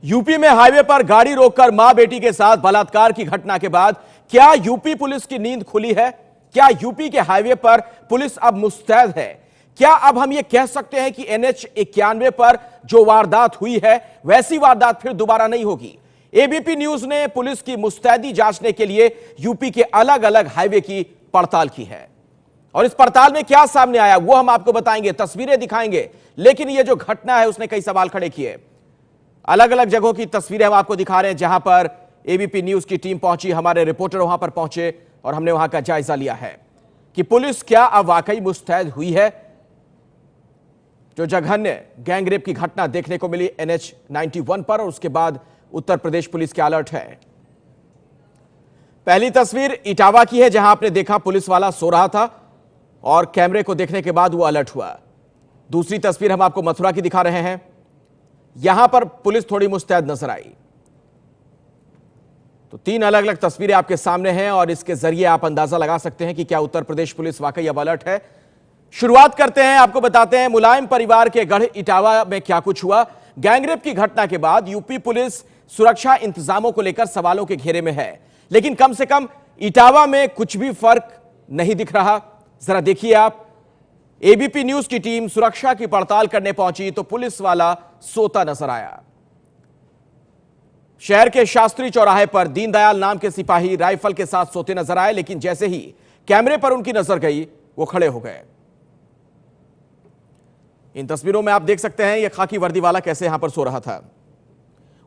UP में highway पर गाड़ी रोककर मां बेटी के साथ बलात्कार की घटना के बाद क्या यूपी पुलिस की नींद खुली है? क्या यूपी के हाईवे पर पुलिस अब मुस्तैद है? क्या अब हम यह कह सकते हैं कि NH 91 पर जो वारदात हुई है वैसी वारदात फिर दोबारा नहीं होगी? एबीपी न्यूज ने पुलिस की मुस्तैदी जांचने के लिए यूपी के अलग अलग हाईवे की पड़ताल की है और इस पड़ताल में क्या सामने आया वो हम आपको बताएंगे, तस्वीरें दिखाएंगे। लेकिन यह जो घटना है उसने कई सवाल खड़े किए। अलग अलग जगहों की तस्वीरें हम आपको दिखा रहे हैं जहां पर एबीपी न्यूज की टीम पहुंची, हमारे रिपोर्टर वहां पर पहुंचे और हमने वहां का जायजा लिया है कि पुलिस क्या अब वाकई मुस्तैद हुई है। जो जघन्य गैंगरेप की घटना देखने को मिली NH 91 पर और उसके बाद उत्तर प्रदेश पुलिस के अलर्ट है। पहली तस्वीर इटावा की है जहां आपने देखा पुलिस वाला सो रहा था और कैमरे को देखने के बाद वो अलर्ट हुआ। दूसरी तस्वीर हम आपको मथुरा की दिखा रहे हैं, यहां पर पुलिस थोड़ी मुस्तैद नजर आई। तो तीन अलग अलग तस्वीरें आपके सामने हैं और इसके जरिए आप अंदाजा लगा सकते हैं कि क्या उत्तर प्रदेश पुलिस वाकई अब अलर्ट है। शुरुआत करते हैं, आपको बताते हैं मुलायम परिवार के गढ़ इटावा में क्या कुछ हुआ। गैंगरेप की घटना के बाद यूपी पुलिस सुरक्षा इंतजामों को लेकर सवालों के घेरे में है, लेकिन कम से कम इटावा में कुछ भी फर्क नहीं दिख रहा। जरा देखिए आप, एबीपी न्यूज की टीम सुरक्षा की पड़ताल करने पहुंची तो पुलिस वाला सोता नजर आया। शहर के शास्त्री चौराहे पर दीनदयाल नाम के सिपाही राइफल के साथ सोते नजर आए, लेकिन जैसे ही कैमरे पर उनकी नजर गई वो खड़े हो गए। इन तस्वीरों में आप देख सकते हैं यह खाकी वर्दी वाला कैसे यहां पर सो रहा था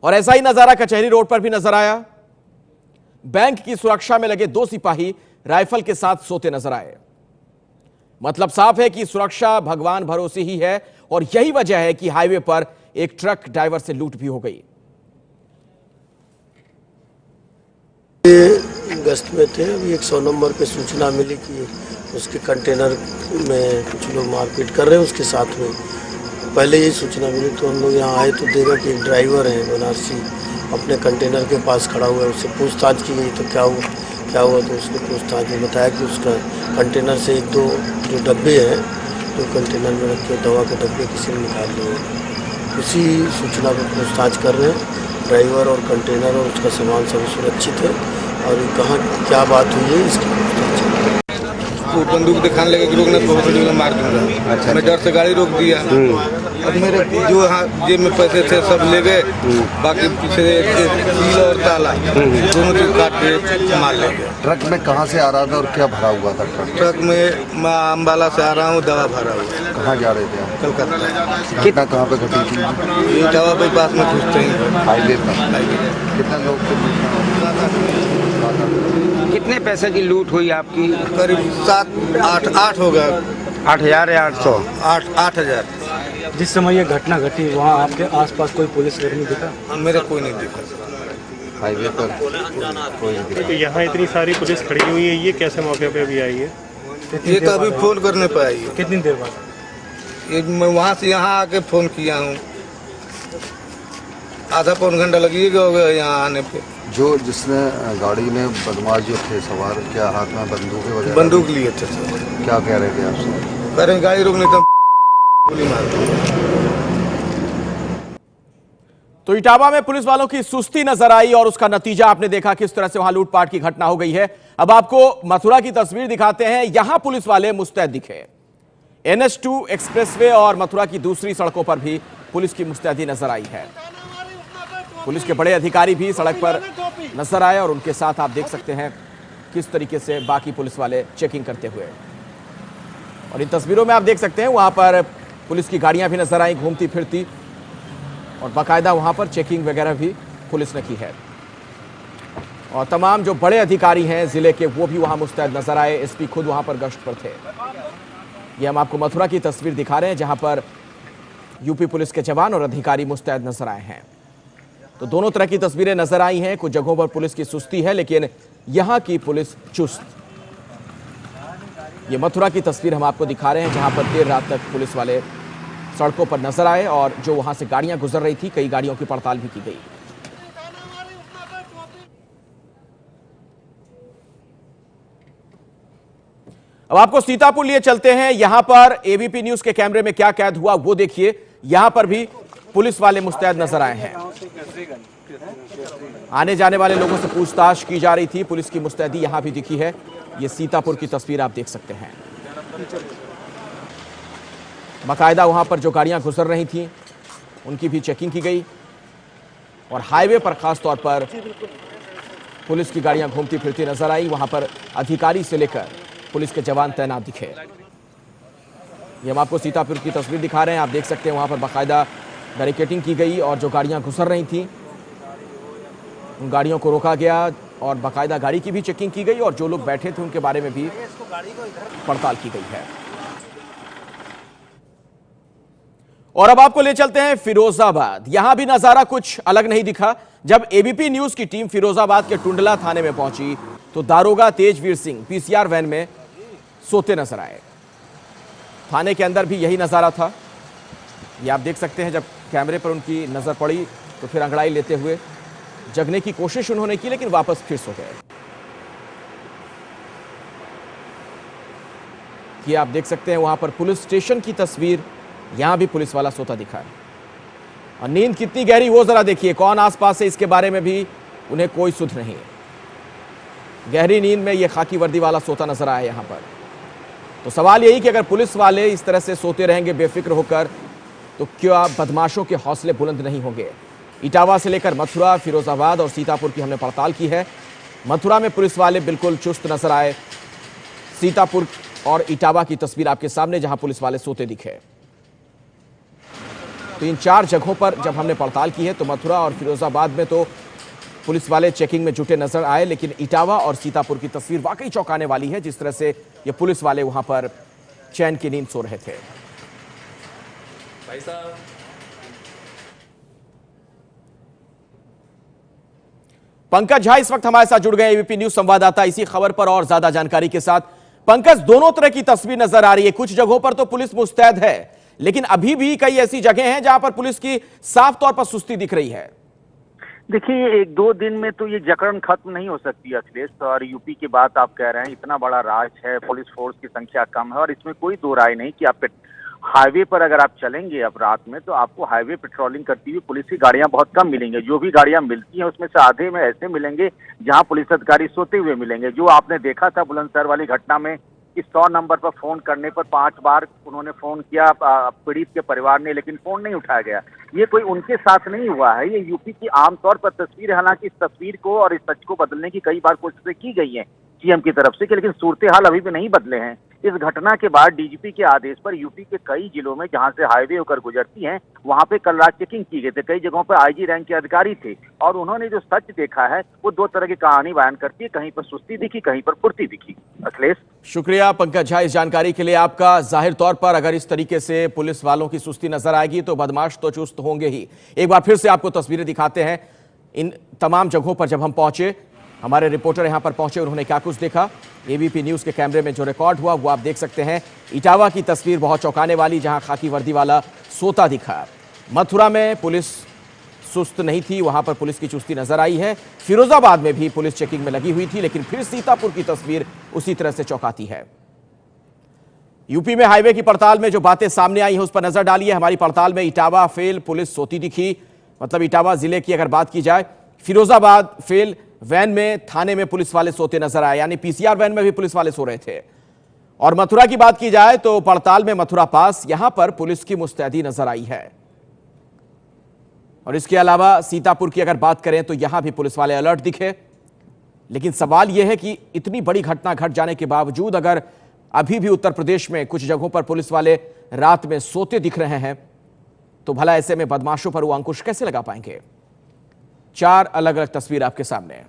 और ऐसा ही नजारा कचहरी रोड पर भी नजर आया। बैंक की सुरक्षा में लगे दो सिपाही राइफल के साथ सोते नजर आए। मतलब साफ है कि सुरक्षा भगवान भरोसे ही है और यही वजह है कि हाईवे पर एक ट्रक ड्राइवर से लूट भी हो गई। गश्त में थे, अभी 100 नंबर पे सूचना मिली कि उसके कंटेनर में कुछ लोग मारपीट कर रहे हैं उसके साथ में। पहले ये सूचना मिली तो हम लोग यहाँ आए तो देखा कि एक ड्राइवर है बनारसी अपने कंटेनर के पास खड़ा हुआ है। उससे पूछताछ की गई तो क्या हुआ तो उसने पूछताछ में बताया कि उसका कंटेनर से एक दो जो डब्बे हैं जो कंटेनर में रखे दवा के डब्बे किसी ने निकाल लिए। उसी सूचना पर पूछताछ कर रहे हैं। ड्राइवर और कंटेनर और उसका सामान सभी सुरक्षित है और कहाँ क्या बात हुई है इसकी पूछताछ। वो बंदूक दिखाने लगे कि रोकने को मार दूंगा। अच्छा, मैं डर से गाड़ी रोक दिया। अब मेरे जो जेब में पैसे थे सब ले गए, बाकी पीछे कील और ताला दोनों चीज काट के मार ले गए। ट्रक में कहाँ से आ रहा था और क्या भरा हुआ था? ट्रक में मैं अम्बाला से आ रहा हूँ, दवा भरा हुआ। कहाँ जा रहे थे आप? कलकत्ता। घटना कहाँ पे घटी थी? इटावा पे पास में घुसते हैं हाईवे पर। कितने लोग थे? कितने पैसे की लूट हुई आपकी? करीब 7-8 हो गया। 8,000 या 800? 8,000। जिस समय ये घटना घटी वहाँ आपके आसपास कोई पुलिसकर्मी दिखा? मेरे कोई नहीं दिखा। हाईवे पर कोई नहीं दिखा। तो यहाँ इतनी सारी पुलिस खड़ी हुई है, ये कैसे मौके पे अभी आई है? ये तो अभी फोन करने पे आई है। कितनी देर बाद? ये मैं वहाँ से यहाँ आके फोन किया हूँ, आधा पौन घंटा लगेगा हो गया यहाँ आने पे। जो जिसने गाड़ी में बदमाश जो थे सवार, क्या हाथ में बंदूकें वगैरह? बंदूक लिए थे सर। क्या कह रहे थे आपसे? कह रहे गाड़ी रोकने तो गोली मार दी। तो इटावा में पुलिस वालों की सुस्ती नजर आई और उसका नतीजा आपने देखा किस तरह से वहां लूटपाट की घटना हो गई है। अब आपको मथुरा की तस्वीर दिखाते हैं, यहां पुलिस वाले मुस्तैद दिखे। NH 2 एक्सप्रेसवे और मथुरा की दूसरी सड़कों पर भी पुलिस की मुस्तैदी नजर आई है। पुलिस के बड़े अधिकारी भी सड़क पर नजर आए और उनके साथ आप देख सकते हैं किस तरीके से बाकी पुलिस वाले चेकिंग करते हुए। और इन तस्वीरों में आप देख सकते हैं वहां पर पुलिस की गाड़ियां भी नजर आई घूमती फिरती और बाकायदा वहां पर चेकिंग वगैरह भी पुलिस ने की है। और तमाम जो बड़े अधिकारी हैं जिले के वो भी वहां मुस्तैद नजर आए। SP खुद वहां पर गश्त पर थे। ये हम आपको मथुरा की तस्वीर दिखा रहे हैं जहां पर यूपी पुलिस के जवान और अधिकारी मुस्तैद नजर आए हैं। तो दोनों तरह की तस्वीरें नजर आई हैं। कुछ जगहों पर पुलिस की सुस्ती है लेकिन यहां की पुलिस चुस्त। ये मथुरा की तस्वीर हम आपको दिखा रहे हैं जहां पर देर रात तक पुलिस वाले सड़कों पर नजर आए और जो वहां से गाड़ियां गुजर रही थी कई गाड़ियों की पड़ताल भी की गई। अब आपको सीतापुर लिए चलते हैं। यहां पर एबीपी न्यूज के कैमरे में क्या कैद हुआ वो देखिए। यहां पर भी पुलिस वाले मुस्तैद नजर आए हैं। आने जाने वाले लोगों से पूछताछ की जा रही थी। पुलिस की मुस्तैदी यहां भी दिखी है। ये सीतापुर की तस्वीर आप देख सकते हैं। बाकायदा वहां पर जो गाड़ियां गुजर रही थी उनकी भी चेकिंग की गई और हाईवे पर खास तौर पर पुलिस की गाड़ियां घूमती फिरती नजर आई। वहां पर अधिकारी से लेकर पुलिस के जवान तैनात दिखे। ये हम आपको सीतापुर की तस्वीर दिखा रहे हैं। आप देख सकते हैं वहां पर बाकायदा बैरिकेडिंग की गई और जो गाड़ियां गुजर रही थी उन गाड़ियों को रोका गया और बाकायदा गाड़ी की भी चेकिंग की गई और जो लोग बैठे थे उनके बारे में भी पड़ताल की गई है। और अब आपको ले चलते हैं फिरोजाबाद। यहां भी नजारा कुछ अलग नहीं दिखा। जब एबीपी न्यूज की टीम फिरोजाबाद के टुंडला थाने में पहुंची तो दारोगा तेजवीर सिंह पीसीआर वैन में सोते नजर आए। थाने के अंदर भी यही नजारा था। ये आप देख सकते हैं, जब कैमरे पर उनकी नजर पड़ी तो फिर अंगड़ाई लेते हुए जगने की कोशिश उन्होंने की लेकिन वापस फिर सो गए। ये आप देख सकते हैं वहां पर पुलिस स्टेशन की तस्वीर। यहां भी पुलिस वाला सोता दिखा है और नींद कितनी गहरी वो जरा देखिए। कौन आसपास है इसके बारे में भी उन्हें कोई सुध नहीं है। गहरी नींद में ये खाकी वर्दी वाला सोता नजर आया यहां पर। तो सवाल यही कि अगर पुलिस वाले इस तरह से सोते रहेंगे बेफिक्र होकर तो क्या बदमाशों के हौसले बुलंद नहीं होंगे। इटावा से लेकर मथुरा, फिरोजाबाद और सीतापुर की हमने पड़ताल की है। मथुरा में पुलिस वाले बिल्कुल चुस्त नजर आए। सीतापुर और इटावा की तस्वीर आपके सामने जहां पुलिस वाले सोते दिखे। तो इन 4 जगहों पर जब हमने पड़ताल की है तो मथुरा और फिरोजाबाद में तो पुलिस वाले चेकिंग में जुटे नजर आए, लेकिन इटावा और सीतापुर की तस्वीर वाकई चौंकाने वाली है। जिस तरह से ये पुलिस वाले वहां पर चैन की नींद सो रहे थे। भाई साहब, पंकज झा इस वक्त हमारे साथ जुड़ गए, एबीपी न्यूज संवाददाता, इसी खबर पर और ज्यादा जानकारी के साथ। पंकज, दोनों तरह की तस्वीर नजर आ रही है। कुछ जगहों पर तो पुलिस मुस्तैद है लेकिन अभी भी कई ऐसी जगह हैं जहां पर पुलिस की साफ तौर पर सुस्ती दिख रही है। देखिए, 1-2 दिन में तो ये जकड़न खत्म नहीं हो सकती अखिलेश। और यूपी की बात आप कह रहे हैं, इतना बड़ा राज्य है, पुलिस फोर्स की संख्या कम है और इसमें कोई दो राय नहीं कि आप हाईवे पर अगर आप चलेंगे अब रात में तो आपको हाईवे पेट्रोलिंग करती हुई पुलिस की गाड़ियां बहुत कम मिलेंगी। जो भी गाड़ियां मिलती हैं उसमें से आधे में ऐसे मिलेंगे जहां पुलिस अधिकारी सोते हुए मिलेंगे। जो आपने देखा था बुलंदशहर वाली घटना में कि 100 नंबर पर फोन करने पर 5 बार उन्होंने फोन किया पीड़ित के परिवार ने, लेकिन फोन नहीं उठाया गया। ये कोई उनके साथ नहीं हुआ है, ये यूपी की आमतौर पर तस्वीर है। हालांकि इस तस्वीर को और इस सच को बदलने की कई बार कोशिशें की गई हैं सीएम की तरफ से, लेकिन सूरत हाल अभी भी नहीं बदले हैं। इस घटना के बाद डीजीपी के आदेश पर यूपी के कई जिलों में जहां से हाईवे होकर गुजरती हैं वहां पे कल रात चेकिंग की गई थी। कई जगहों पर आईजी रैंक के अधिकारी थे और उन्होंने जो सच देखा है वो 2 तरह की कहानी बयान करती है। कहीं पर सुस्ती दिखी, कहीं पर फुर्ती दिखी। अखिलेश, शुक्रिया पंकज झा इस जानकारी के लिए आपका। जाहिर तौर पर अगर इस तरीके से पुलिस वालों की सुस्ती नजर आएगी तो बदमाश तो चुस्त होंगे ही। एक बार फिर से आपको तस्वीरें दिखाते हैं इन तमाम जगहों पर। जब हम पहुंचे, हमारे रिपोर्टर यहां पर पहुंचे, उन्होंने क्या कुछ देखा, एबीपी न्यूज के कैमरे में जो रिकॉर्ड हुआ वो आप देख सकते हैं। इटावा की तस्वीर बहुत चौंकाने वाली, जहां खाकी वर्दी वाला सोता दिखा। मथुरा में पुलिस सुस्त नहीं थी, वहां पर पुलिस की चुस्ती नजर आई है। फिरोजाबाद में भी पुलिस चेकिंग में लगी हुई थी, लेकिन फिर सीतापुर की तस्वीर उसी तरह से चौंकाती है। यूपी में हाईवे की पड़ताल में जो बातें सामने आई हैं उस पर नजर डालिए। हमारी पड़ताल में इटावा फेल पुलिस सोती दिखी, मतलब इटावा जिले की अगर बात की जाए। फिरोजाबाद फेल वैन में थाने में पुलिस वाले सोते नजर आए, यानी पीसीआर वैन में भी पुलिस वाले सो रहे थे। और मथुरा की बात की जाए तो पड़ताल में मथुरा पास, यहां पर पुलिस की मुस्तैदी नजर आई है। और इसके अलावा सीतापुर की अगर बात करें तो यहां भी पुलिस वाले अलर्ट दिखे। लेकिन सवाल यह है कि इतनी बड़ी घटना घट जाने के बावजूद अगर अभी भी उत्तर प्रदेश में कुछ जगहों पर पुलिस वाले रात में सोते दिख रहे हैं तो भला ऐसे में बदमाशों पर वो अंकुश कैसे लगा पाएंगे। 4 अलग अलग तस्वीर आपके सामने है।